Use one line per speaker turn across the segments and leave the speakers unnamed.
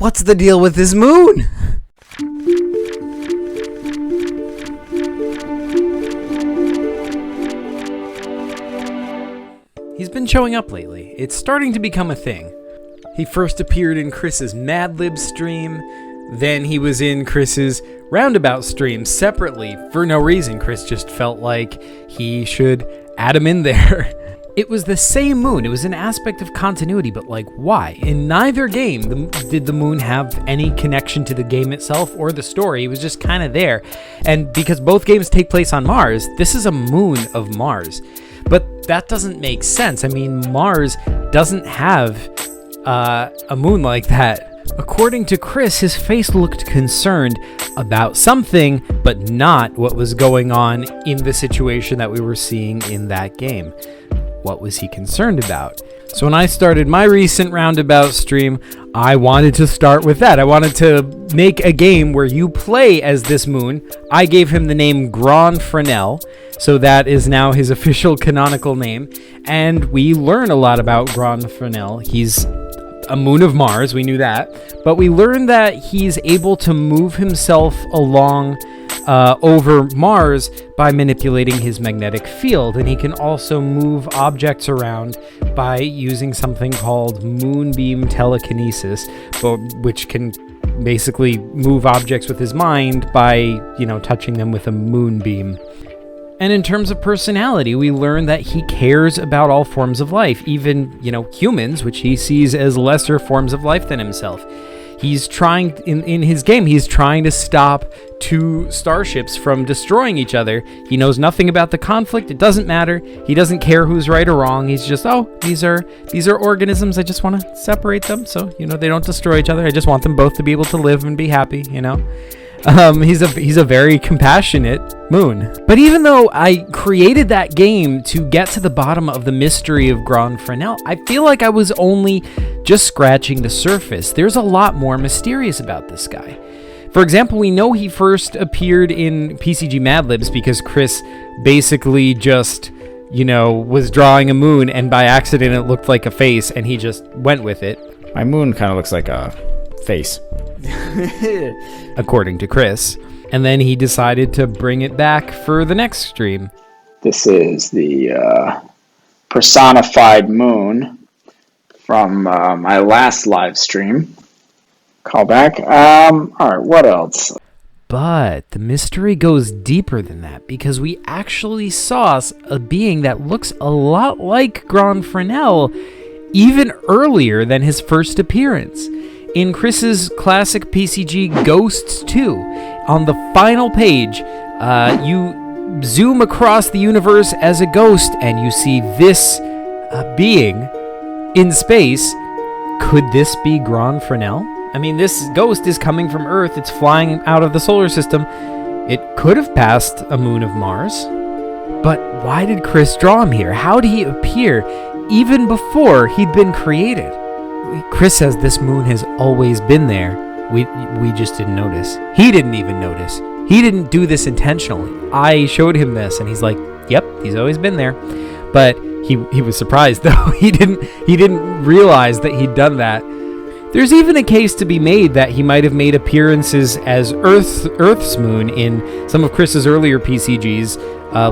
What's the deal with this moon? He's been showing up lately. It's starting to become a thing. He first appeared in Chris's Mad Lib stream, then he was in Chris's Roundabout stream separately for no reason. Chris just felt like he should add him in there. It was the same moon. It was an aspect of continuity, but like, why? In neither game did the moon have any connection to the game itself or the story. It was just kind of there. And because both games take place on Mars, this is a moon of Mars. But that doesn't make sense. I mean, Mars doesn't have a moon like that. According to Chris, his face looked concerned about something, but not what was going on in the situation that we were seeing in that game. What was he concerned about? So when I started my recent Roundabout stream, I wanted to start with that. I wanted to make a game where you play as this moon. I gave him the name Gron-Fresnell, so that is now his official canonical name. And we learn a lot about Gron-Fresnell. He's a moon of Mars, we knew that. But we learned that he's able to move himself along over Mars by manipulating his magnetic field, and he can also move objects around by using something called moonbeam telekinesis, which can basically move objects with his mind by, touching them with a moonbeam. And in terms of personality, we learn that he cares about all forms of life, even, humans, which he sees as lesser forms of life than himself. He's trying, in his game, he's trying to stop two starships from destroying each other. He knows nothing about the conflict. It doesn't matter. He doesn't care who's right or wrong. He's just, these are organisms. I just want to separate them so, they don't destroy each other. I just want them both to be able to live and be happy, He's a very compassionate moon. But even though I created that game to get to the bottom of the mystery of Gron-Fresnell, I feel like I was only just scratching the surface. There's a lot more mysterious about this guy. For example, we know he first appeared in PCG Mad Libs because Chris basically just, was drawing a moon and by accident it looked like a face and he just went with it.
My moon kind of looks like a face.
According to Chris. And then he decided to bring it back for the next stream.
This is the personified moon from my last live stream. Callback. Alright, what else?
But the mystery goes deeper than that because we actually saw a being that looks a lot like Gron-Fresnell even earlier than his first appearance. In Chris's classic PCG Ghosts 2, on the final page, you zoom across the universe as a ghost and you see this being in space. Could this be Gron-Fresnell? I mean, this ghost is coming from Earth. It's flying out of the solar system. It could have passed a moon of Mars. But why did Chris draw him here? How did he appear even before he'd been created? Chris says this moon has always been there. We just didn't notice. He didn't even notice. He didn't do this intentionally. I showed him this and he's like, yep, he's always been there. But he was surprised though. He didn't realize that he'd done that. There's even a case to be made that he might have made appearances as Earth's moon in some of Chris's earlier PCGs,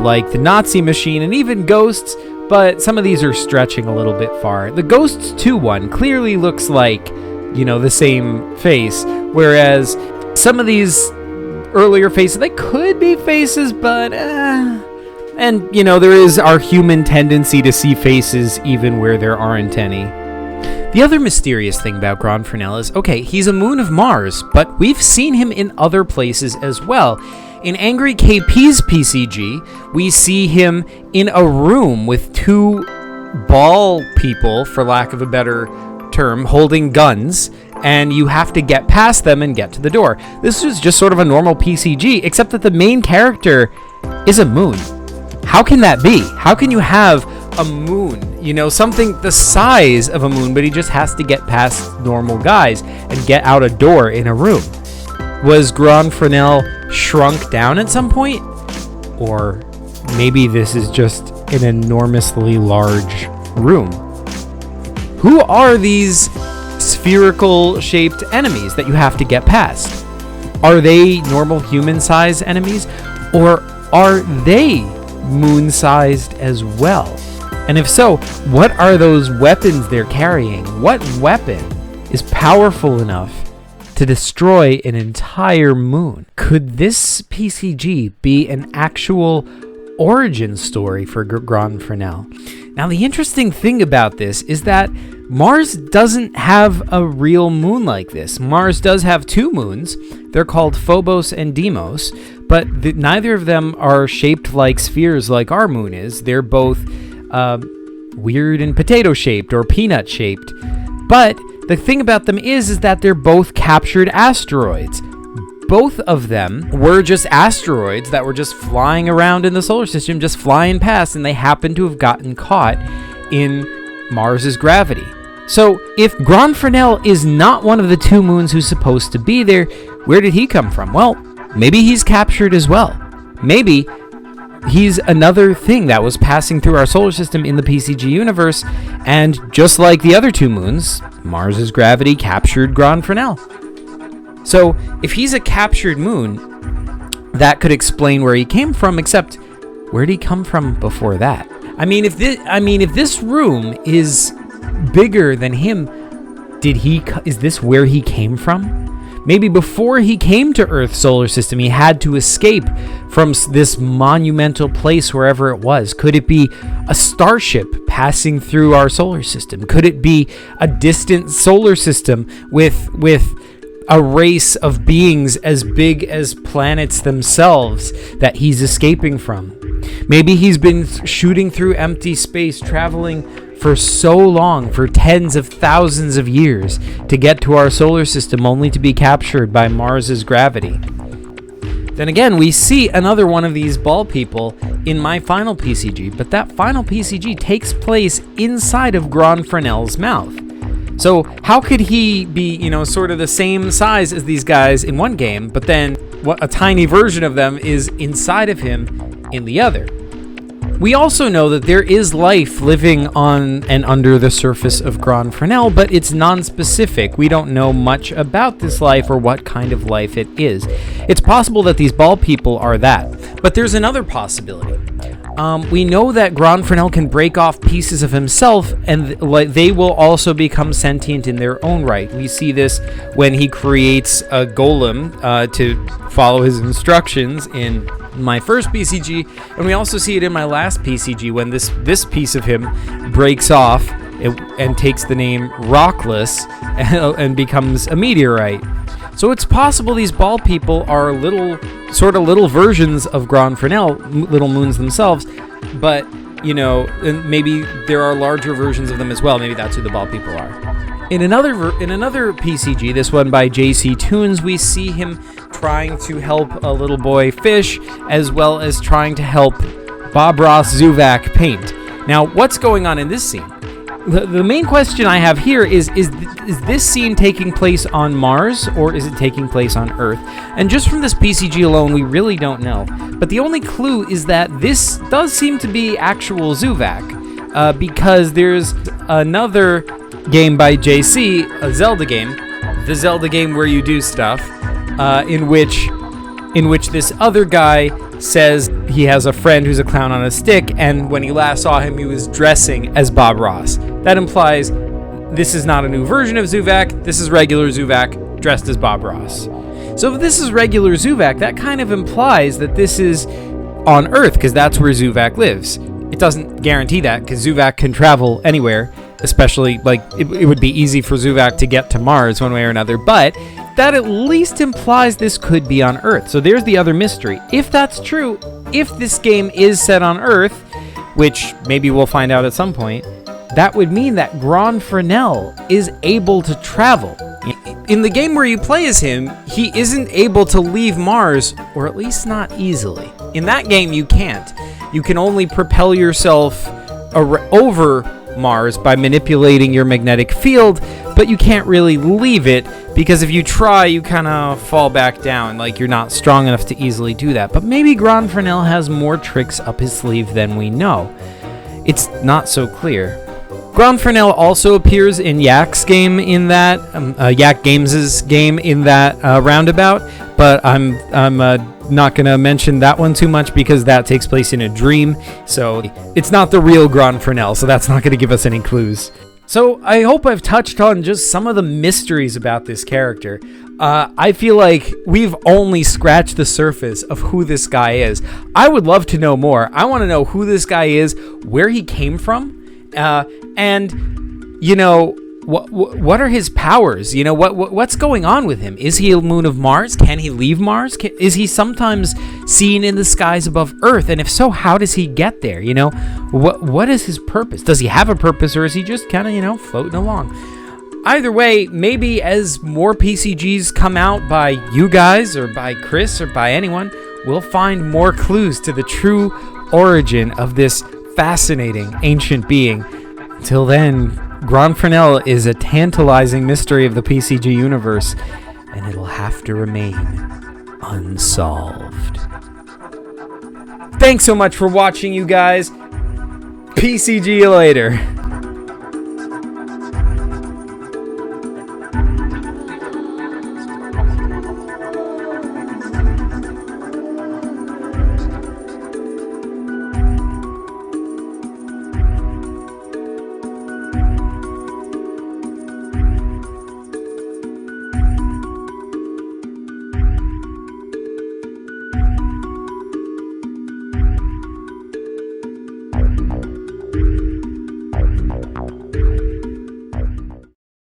like the Nazi Machine and even Ghosts, but some of these are stretching a little bit far. The Ghosts 2 one clearly looks like, the same face, whereas some of these earlier faces, they could be faces, but, and, there is our human tendency to see faces even where there aren't any. The other mysterious thing about Gron-Fresnell is, okay, he's a moon of Mars, but we've seen him in other places as well. In Angry KP's PCG, we see him in a room with two ball people, for lack of a better term, holding guns, and you have to get past them and get to the door. This is just sort of a normal PCG, except that the main character is a moon. How can that be? How can you have a moon, something the size of a moon, but he just has to get past normal guys and get out a door in a room? Was Gron-Fresnell shrunk down at some point? Or maybe this is just an enormously large room. Who are these spherical-shaped enemies that you have to get past. Are they normal human-sized enemies, or are they moon-sized as well? And if so, what are those weapons they're carrying? What weapon is powerful enough to destroy an entire moon? Could this PCG be an actual origin story for Gron-Fresnell? Now, the interesting thing about this is that Mars doesn't have a real moon like this. Mars does have two moons. They're called Phobos and Deimos, but neither of them are shaped like spheres like our moon is. They're both weird and potato-shaped or peanut-shaped. But the thing about them is that they're both captured asteroids. Both of them were just asteroids that were just flying around in the solar system, just flying past, and they happened to have gotten caught in Mars's gravity. So if Gron-Fresnell is not one of the two moons who's supposed to be there, where did he come from? Well, maybe he's captured as well. Maybe he's another thing that was passing through our solar system in the PCG universe, and just like the other two moons, Mars's gravity captured Gron-Fresnell. So if he's a captured moon, that could explain where he came from, except where did he come from before that? I mean, if this room is bigger than him, is this where he came from? Maybe before he came to Earth's solar system, he had to escape from this monumental place wherever it was. Could it be a starship passing through our solar system? Could it be a distant solar system with a race of beings as big as planets themselves that he's escaping from? Maybe he's been shooting through empty space, traveling for so long, for tens of thousands of years, to get to our solar system only to be captured by Mars's gravity. Then again, we see another one of these ball people in my final PCG, but that final PCG takes place inside of Gron-Fresnell's mouth. So how could he be, sort of the same size as these guys in one game, but then a tiny version of them is inside of him in the other? We also know that there is life living on and under the surface of Gron-Fresnell, but it's non-specific. We don't know much about this life or what kind of life it is. It's possible that these ball people are that, but there's another possibility. We know that Gron-Fresnell can break off pieces of himself, and they will also become sentient in their own right. We see this when he creates a golem to follow his instructions in my first PCG, and we also see it in my last PCG when this piece of him breaks off and takes the name Rockless and becomes a meteorite. So it's possible these ball people are little versions of Gron-Fresnell, little moons themselves, but and maybe there are larger versions of them as well. Maybe that's who the ball people are. In another PCG, this one by JC Toons, we see him trying to help a little boy fish, as well as trying to help Bob Ross Zuvak paint. Now, what's going on in this scene? The main question I have here is this scene taking place on Mars, or is it taking place on Earth? And just from this PCG alone, we really don't know. But the only clue is that this does seem to be actual Zuvak, because there's another game by JC, a Zelda game, the Zelda game where you do stuff, in which this other guy says he has a friend who's a clown on a stick, and when he last saw him, he was dressing as Bob Ross. That implies this is not a new version of Zuvak, this is regular Zuvak dressed as Bob Ross. So if this is regular Zuvak, that kind of implies that this is on Earth, because that's where Zuvak lives. It doesn't guarantee that, because Zuvak can travel anywhere, especially, it would be easy for Zuvak to get to Mars one way or another, but that at least implies this could be on Earth. So there's the other mystery. If that's true, if this game is set on Earth, which maybe we'll find out at some point, that would mean that Gron-Fresnell is able to travel. In the game where you play as him, he isn't able to leave Mars, or at least not easily. In that game, you can't. You can only propel yourself over Mars by manipulating your magnetic field, but you can't really leave it, because if you try, you kind of fall back down, like you're not strong enough to easily do that. But maybe Gron-Fresnell has more tricks up his sleeve than we know. It's not so clear. Gron-Fresnell also appears in Yak's game in that Yak Games' game in that roundabout, but I'm not gonna mention that one too much because that takes place in a dream, so it's not the real Gron-Fresnell, so that's not gonna give us any clues. So I hope I've touched on just some of the mysteries about this character. I feel like we've only scratched the surface of who this guy is. I would love to know more. I want to know who this guy is, where he came from, and you know what are his powers? You know what's going on with him? Is he a moon of Mars? Can he leave Mars? Is he sometimes seen in the skies above Earth? And if so, how does he get there? You know, what is his purpose? Does he have a purpose, or is he just kind of floating along? Either way, maybe as more PCGs come out by you guys or by Chris or by anyone, we'll find more clues to the true origin of this fascinating ancient being. Until then, Gron-Fresnell is a tantalizing mystery of the PCG universe, and it'll have to remain unsolved. Thanks so much for watching, you guys. PCG you later.